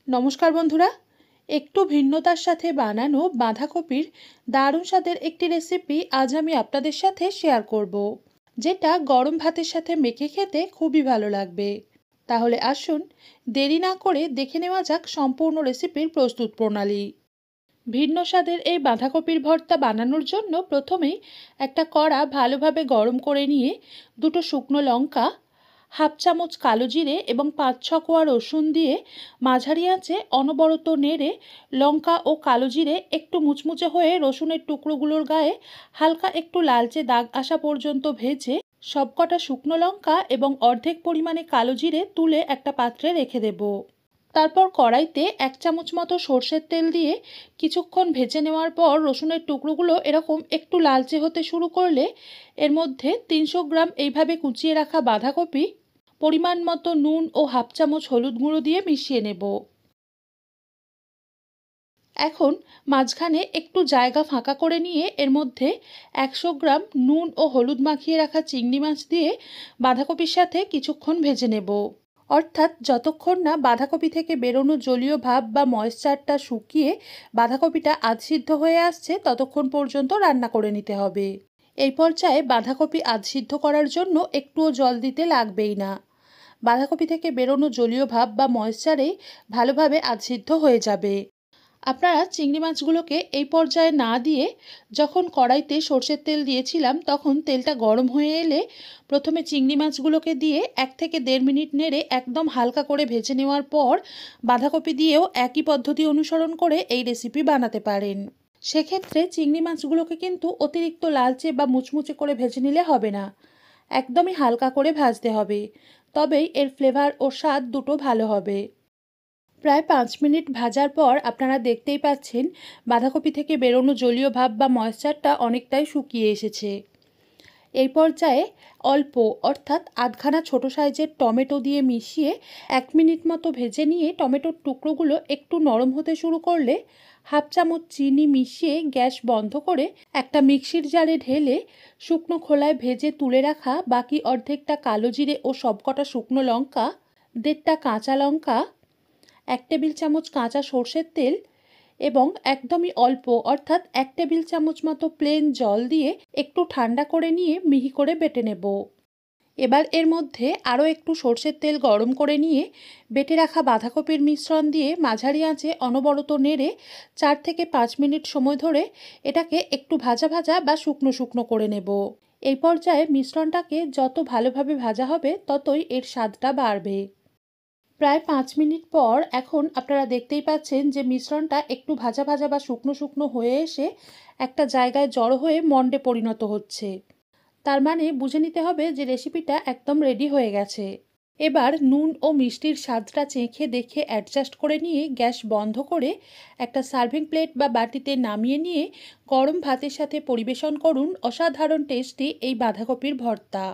নমস্কার বন্ধুরা, একটু ভিন্নতার সাথে বানানো বাঁধাকপির দারুণ স্বাদের একটি রেসিপি আজ আমি আপনাদের সাথে শেয়ার করব, যেটা গরম ভাতের সাথে মেখে খেতে খুবই ভালো লাগবে। তাহলে আসুন দেরি না করে দেখে নেওয়া যাক সম্পূর্ণ রেসিপির প্রস্তুত প্রণালী। ভিন্ন স্বাদের এই বাঁধাকপির ভর্তা বানানোর জন্য প্রথমেই একটা কড়া ভালোভাবে গরম করে নিয়ে দুটো শুকনো লঙ্কা, হাফ চামচ কালো জিরে এবং 5-6 কোয়া রসুন দিয়ে মাঝারি আঁচে অনবরত নেড়ে লঙ্কা ও কালো জিরে একটু মুচমুচে হয়ে রসুনের টুকরোগুলোর গায়ে হালকা একটু লালচে দাগ আসা পর্যন্ত ভেজে সবকটা শুকনো লঙ্কা এবং অর্ধেক পরিমাণে কালো জিরে তুলে একটা পাত্রে রেখে দেব। তারপর কড়াইতে 1 চামচ মতো সর্ষের তেল দিয়ে কিছুক্ষণ ভেজে নেওয়ার পর রসুনের টুকরোগুলো এরকম একটু লালচে হতে শুরু করলে এর মধ্যে 300 গ্রাম এইভাবে কুচিয়ে রাখা বাঁধাকপি, পরিমাণ মতো নুন ও হাফ চামচ হলুদ গুঁড়ো দিয়ে মিশিয়ে নেব। এখন মাঝখানে একটু জায়গা ফাঁকা করে নিয়ে এর মধ্যে 100 গ্রাম নুন ও হলুদ মাখিয়ে রাখা চিংড়ি মাছ দিয়ে বাঁধাকপির সাথে কিছুক্ষণ ভেজে নেব। অর্থাৎ যতক্ষণ না বাঁধাকপি থেকে বেরোনো জলীয় ভাব বা ময়েশ্চারটা শুকিয়ে বাঁধাকপিটা আধসিদ্ধ হয়ে আসছে ততক্ষণ পর্যন্ত রান্না করে নিতে হবে। এই পর্যায়ে বাঁধাকপি আধসিদ্ধ করার জন্য একটুও জল দিতে লাগবেই না। বাঁধাকপি থেকে বেরোনো জলীয় ভাব বা ময়েশ্চারেই ভালোভাবে আধসিদ্ধ হয়ে যাবে। আপনারা চিংড়ি মাছগুলোকে এই পর্যায়ে না দিয়ে যখন কড়াইতে সর্ষের তেল দিয়েছিলাম তখন তেলটা গরম হয়ে এলে প্রথমে চিংড়ি মাছগুলোকে দিয়ে 1 থেকে 1.5 মিনিট নেড়ে একদম হালকা করে ভেজে নেওয়ার পর বাঁধাকপি দিয়েও একই পদ্ধতি অনুসরণ করে এই রেসিপি বানাতে পারেন। সেক্ষেত্রে চিংড়ি মাছগুলোকে কিন্তু অতিরিক্ত লালচে বা মুচমুচে করে ভেজে নিলে হবে না, একদমই হালকা করে ভাজতে হবে, তবেই এর ফ্লেভার ও স্বাদ দুটো ভালো হবে। প্রায় 5 মিনিট ভাজার পর আপনারা দেখতেই পাচ্ছেন বাঁধাকপি থেকে বেরোনো জলীয় ভাব বা ময়েশ্চারটা অনেকটাই শুকিয়ে এসেছে। এই পর্যায়ে অল্প অর্থাৎ আধখানা ছোট সাইজের টমেটো দিয়ে মিশিয়ে 1 মিনিট মতো ভেজে নিয়ে টমেটোর টুকরোগুলো একটু নরম হতে শুরু করলে হাফ চামচ চিনি মিশিয়ে গ্যাস বন্ধ করে একটা মিক্সির জারে ঢেলে শুকনো খোলায় ভেজে তুলে রাখা বাকি অর্ধেকটা কালো জিরে ও সবকটা শুকনো লঙ্কা, 1.5টা কাঁচা লঙ্কা, 1 টেবিল চামচ কাঁচা সর্ষের তেল এবং একদমই অল্প অর্থাৎ 1 টেবিল চামচ মতো প্লেন জল দিয়ে একটু ঠান্ডা করে নিয়ে মিহি করে বেটে নেব। এবার এর মধ্যে আরও একটু সর্ষের তেল গরম করে নিয়ে বেটে রাখা বাঁধাকপির মিশ্রণ দিয়ে মাঝারি আঁচে অনবরত নেড়ে 4 থেকে 5 মিনিট সময় ধরে এটাকে একটু ভাজা ভাজা বা শুকনো শুকনো করে নেব। এই পর্যায়ে মিশ্রণটাকে যত ভালোভাবে ভাজা হবে ততই এর স্বাদটা বাড়বে। প্রায় 5 মিনিট পর এখন আপনারা দেখতেই পাচ্ছেন যে মিশ্রণটা একটু ভাজা ভাজা বা শুকনো শুকনো হয়ে এসে একটা জায়গায় জড়ো হয়ে মণ্ডে পরিণত হচ্ছে। তার মানে বুঝে নিতে হবে যে রেসিপিটা একদম রেডি হয়ে গেছে। এবার নুন ও মিষ্টির স্বাদটা চেখে দেখে অ্যাডজাস্ট করে নিয়ে গ্যাস বন্ধ করে একটা সার্ভিং প্লেট বা বাটিতে নামিয়ে নিয়ে গরম ভাতের সাথে পরিবেশন করুন অসাধারণ টেস্টি এই বাঁধাকপির ভর্তা।